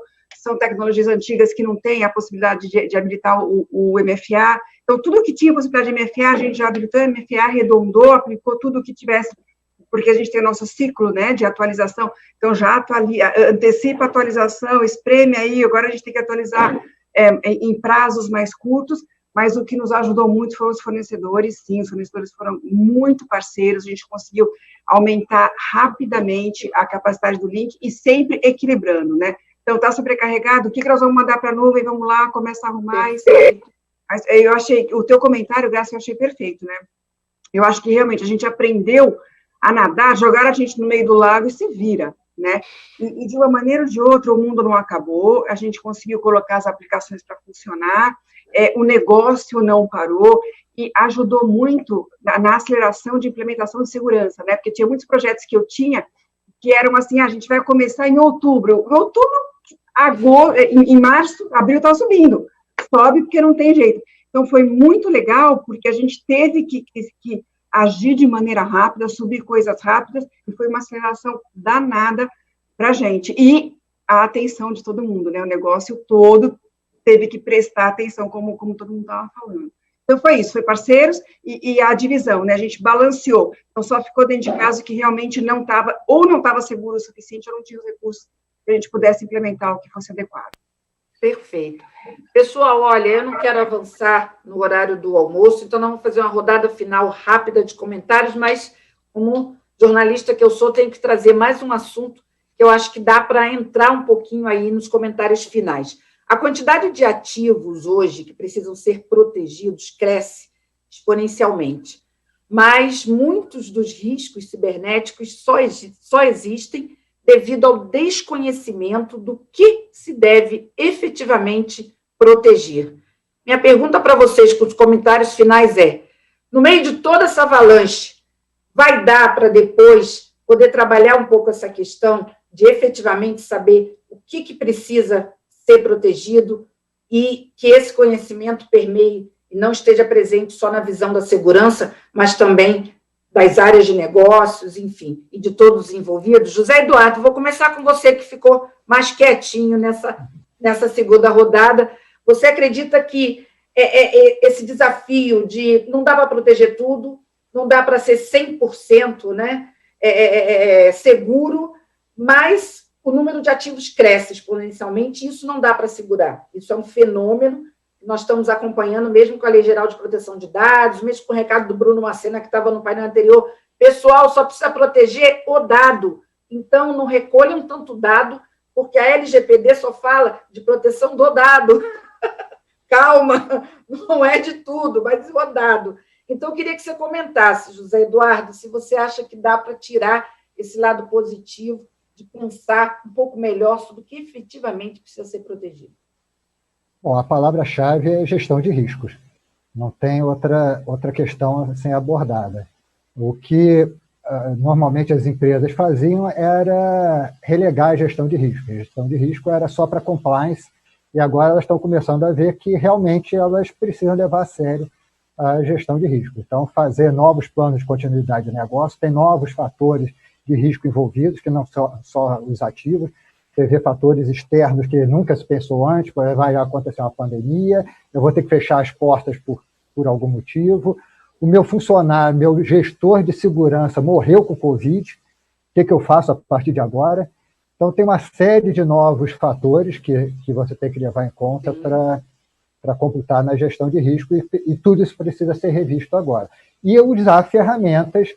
tecnologias antigas que não têm a possibilidade de habilitar o MFA. Então, tudo que tinha possibilidade de MFA, a gente já habilitou o MFA, arredondou, aplicou tudo que tivesse, porque a gente tem o nosso ciclo, né, de atualização, então já antecipa a atualização, espreme aí, agora a gente tem que atualizar em prazos mais curtos, mas o que nos ajudou muito foram os fornecedores, sim, os fornecedores foram muito parceiros, a gente conseguiu aumentar rapidamente a capacidade do link e sempre equilibrando, né? Então, está sobrecarregado, o que nós vamos mandar para a nuvem, vamos lá, começa a arrumar isso aí. Mas eu achei, o teu comentário, Graça, eu achei perfeito, né? Eu acho que realmente a gente aprendeu a nadar, jogar a gente no meio do lago e se vira, né? E de uma maneira ou de outra, o mundo não acabou, a gente conseguiu colocar as aplicações para funcionar, o negócio não parou, e ajudou muito na aceleração de implementação de segurança, né? Porque tinha muitos projetos que eu tinha que eram assim, a gente vai começar em outubro. Em outubro, em março, abril estava subindo. Sobe porque não tem jeito. Então, foi muito legal, porque a gente teve que agir de maneira rápida, subir coisas rápidas, e foi uma aceleração danada para a gente. E a atenção de todo mundo, né? O negócio todo teve que prestar atenção, como todo mundo estava falando. Então, foi isso, foi parceiros e a divisão, né? A gente balanceou. Então, só ficou dentro de casa que realmente não estava, ou não estava seguro o suficiente, ou não tinha os recursos que a gente pudesse implementar o que fosse adequado. Perfeito. Pessoal, olha, eu não quero avançar no horário do almoço, então nós vamos fazer uma rodada final rápida de comentários, mas como jornalista que eu sou, tenho que trazer mais um assunto que eu acho que dá para entrar um pouquinho aí nos comentários finais. A quantidade de ativos hoje que precisam ser protegidos cresce exponencialmente, mas muitos dos riscos cibernéticos só existem devido ao desconhecimento do que se deve efetivamente proteger. Minha pergunta para vocês, com os comentários finais, no meio de toda essa avalanche, vai dar para depois poder trabalhar um pouco essa questão de efetivamente saber o que precisa ser protegido e que esse conhecimento permeie e não esteja presente só na visão da segurança, mas também das áreas de negócios, enfim, e de todos os envolvidos. José Eduardo, vou começar com você, que ficou mais quietinho nessa segunda rodada. Você acredita que esse desafio de não dá para proteger tudo, não dá para ser 100%, né, seguro, mas o número de ativos cresce exponencialmente e isso não dá para segurar. Isso é um fenômeno que nós estamos acompanhando, mesmo com a Lei Geral de Proteção de Dados, mesmo com o recado do Bruno Macena, que estava no painel anterior, Pessoal, só precisa proteger o dado. Então, não recolham tanto dado, porque a LGPD só fala de proteção do dado. Calma, não é de tudo, mas o dado. Então, eu queria que você comentasse, José Eduardo, se você acha que dá para tirar esse lado positivo de pensar um pouco melhor sobre o que efetivamente precisa ser protegido. Bom, a palavra-chave é gestão de riscos. Não tem outra questão a ser abordada. O que normalmente as empresas faziam era relegar a gestão de risco. A gestão de risco era só para compliance, e agora elas estão começando a ver que realmente elas precisam levar a sério a gestão de risco. Então, fazer novos planos de continuidade de negócio, tem novos fatores de risco envolvidos, que não só os ativos. Você vê fatores externos que nunca se pensou antes, vai acontecer uma pandemia, eu vou ter que fechar as portas por algum motivo. O meu funcionário, meu gestor de segurança morreu com Covid, o que eu faço a partir de agora? Então, tem uma série de novos fatores que você tem que levar em conta para computar na gestão de risco, e tudo isso precisa ser revisto agora. E usar ferramentas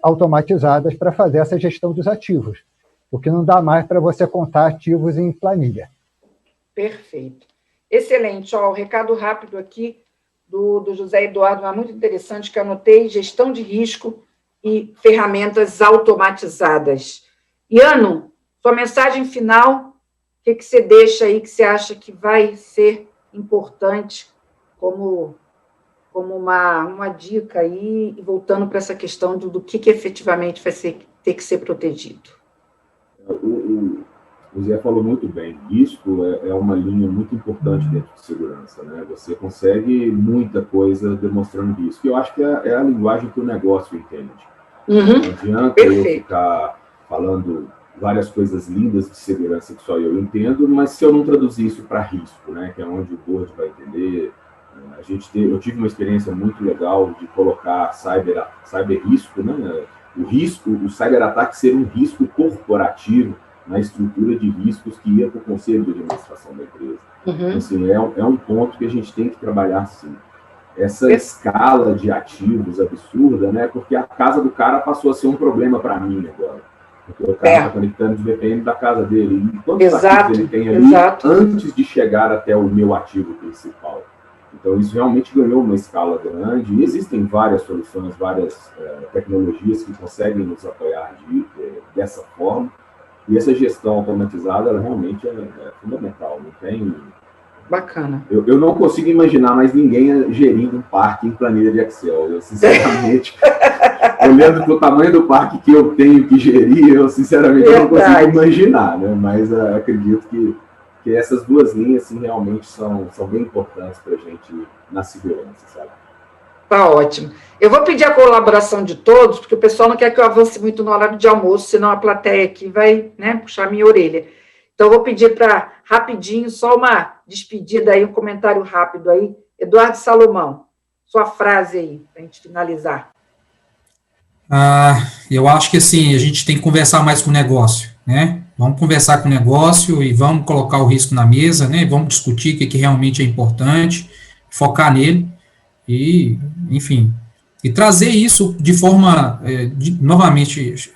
automatizadas para fazer essa gestão dos ativos, porque não dá mais para você contar ativos em planilha. Perfeito. Excelente. Ó, o recado rápido aqui do José Eduardo, é muito interessante, que eu anotei: gestão de risco e ferramentas automatizadas. Iano, sua mensagem final, o que você deixa aí que você acha que vai ser importante como uma dica aí, voltando para essa questão do que efetivamente vai ter que ser protegido? O Zé falou muito bem. Risco é uma linha muito importante dentro de segurança, né? Você consegue muita coisa demonstrando risco. E eu acho que é a linguagem que o negócio entende. Não adianta eu ficar falando várias coisas lindas de segurança que só eu entendo, mas se eu não traduzir isso para risco, né? Que é onde o board vai entender. Eu tive uma experiência muito legal de colocar cyber risco, né? O cyberataque ser um risco corporativo na estrutura de riscos que ia para o conselho de administração da empresa. Então, assim, é um ponto que a gente tem que trabalhar, sim. Essa escala de ativos absurda, né? Porque a casa do cara passou a ser um problema para mim agora. Porque o cara está conectando de VPN da casa dele. E quantos ativos ele tem ali antes de chegar até o meu ativo principal? Então, isso realmente ganhou uma escala grande. E existem várias soluções, várias tecnologias que conseguem nos apoiar dessa forma. E essa gestão automatizada, ela realmente é fundamental. Não tem... Bacana. Eu não consigo imaginar mais ninguém gerindo um parque em planilha de Excel. Eu, sinceramente, olhando para o tamanho do parque que eu tenho que gerir, eu, sinceramente, não consigo imaginar, né? Mas acredito que essas duas linhas, assim, realmente são bem importantes para a gente na segurança, sabe? Tá ótimo. Eu vou pedir a colaboração de todos, porque o pessoal não quer que eu avance muito no horário de almoço, senão a plateia aqui vai, né, puxar minha orelha. Então, eu vou pedir para, rapidinho, só uma despedida aí, um comentário rápido aí. Eduardo Salomão, sua frase aí, para a gente finalizar. Eu acho que, assim, a gente tem que conversar mais com o negócio, né? Vamos conversar com o negócio e vamos colocar o risco na mesa, né? Vamos discutir o que realmente é importante, focar nele e, enfim, e trazer isso de forma, novamente,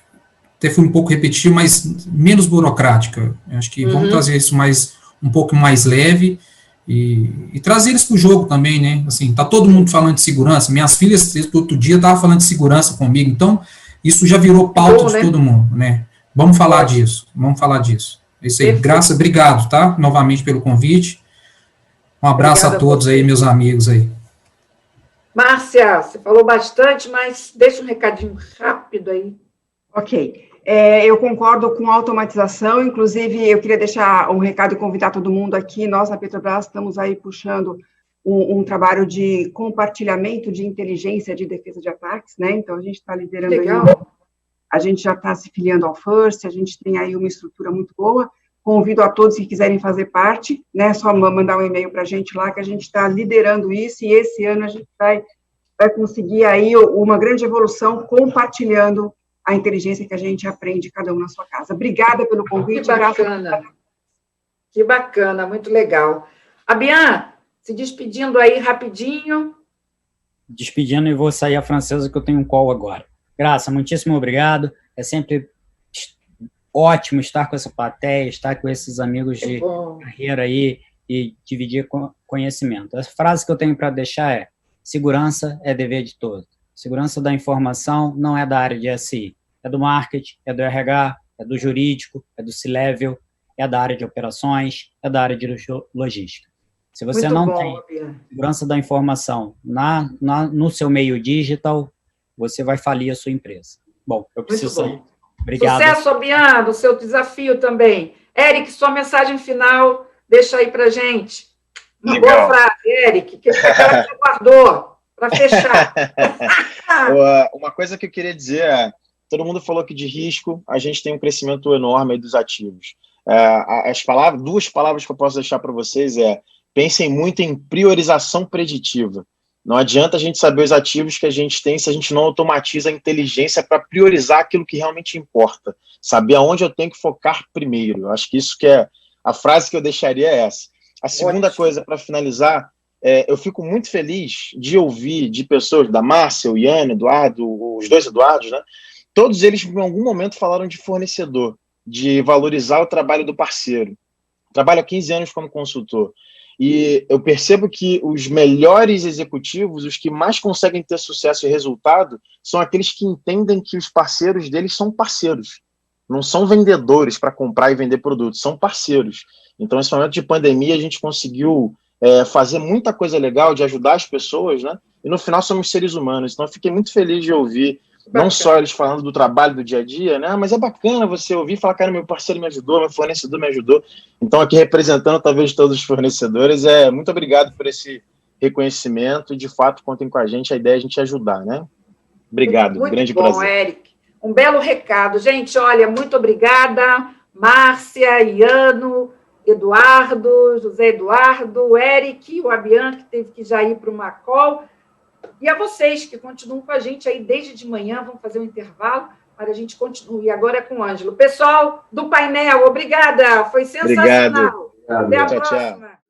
até fui um pouco repetitivo, mas menos burocrática. Acho que vamos trazer isso um pouco mais leve e trazer isso para o jogo também, né? Assim, tá todo mundo falando de segurança. Minhas filhas, outro dia, estavam falando de segurança comigo. Então, isso já virou pauta de todo mundo, né? Vamos falar disso. É isso aí. Obrigado, tá? Novamente pelo convite. Um abraço a todos aí, meus amigos aí. Márcia, você falou bastante, mas deixa um recadinho rápido aí. Ok. Eu concordo com a automatização, inclusive eu queria deixar um recado e convidar todo mundo aqui. Nós, na Petrobras, estamos aí puxando um trabalho de compartilhamento de inteligência de defesa de ataques, né? Então, a gente está liderando aí, a gente já está se filiando ao FIRST, a gente tem aí uma estrutura muito boa. Convido a todos que quiserem fazer parte, né? Só mandar um e-mail para a gente lá, que a gente está liderando isso, e esse ano a gente vai conseguir aí uma grande evolução compartilhando a inteligência que a gente aprende, cada um na sua casa. Obrigada pelo convite. Que bacana. Que bacana, muito legal. Abian, se despedindo aí rapidinho. Despedindo, e vou sair a francesa, que eu tenho um call agora. Graça, muitíssimo obrigado. É sempre ótimo estar com essa plateia, estar com esses amigos de carreira aí e dividir conhecimento. A frase que eu tenho para deixar é: segurança é dever de todos. Segurança da informação não é da área de SI, é do marketing, é do RH, é do jurídico, é do C-Level, é da área de operações, é da área de logística. Se você não tem segurança da informação no seu meio digital, você vai falir a sua empresa. Bom, eu preciso sair. Obrigado. Sucesso, Fabiano, o seu desafio também. Eric, sua mensagem final, deixa aí para gente. Uma boa frase, Eric, que você guardou para fechar. Uma coisa que eu queria dizer é, todo mundo falou que de risco a gente tem um crescimento enorme aí dos ativos. Duas palavras que eu posso deixar para vocês é: pensem muito em priorização preditiva. Não adianta a gente saber os ativos que a gente tem se a gente não automatiza a inteligência para priorizar aquilo que realmente importa. Saber aonde eu tenho que focar primeiro. Eu acho que isso que é a frase que eu deixaria é essa. A segunda coisa, para finalizar, eu fico muito feliz de ouvir de pessoas, da Márcia, o Ian, Eduardo, os dois Eduardos, né? Todos eles, em algum momento, falaram de fornecedor, de valorizar o trabalho do parceiro. Trabalho há 15 anos como consultor. E eu percebo que os melhores executivos, os que mais conseguem ter sucesso e resultado, são aqueles que entendem que os parceiros deles são parceiros. Não são vendedores para comprar e vender produtos, são parceiros. Então, nesse momento de pandemia, a gente conseguiu fazer muita coisa legal de ajudar as pessoas, né? E no final somos seres humanos. Então, eu fiquei muito feliz de ouvir, não só eles falando do trabalho do dia a dia, né? Mas é bacana você ouvir e falar, cara, meu parceiro me ajudou, meu fornecedor me ajudou. Então, aqui representando talvez todos os fornecedores, muito obrigado por esse reconhecimento. De fato, contem com a gente ideia é a gente ajudar, né? Obrigado, muito grande bom, prazer. Eric. Um belo recado. Gente, olha, muito obrigada. Márcia, Iano, Eduardo, José Eduardo, Eric, o Abian, que teve que já ir para uma call. E a vocês que continuam com a gente aí desde de manhã, vamos fazer um intervalo, para a gente continuar. E agora é com o Ângelo. Pessoal do painel, obrigada, foi sensacional. Obrigado. Até a tchau, próxima. Tchau.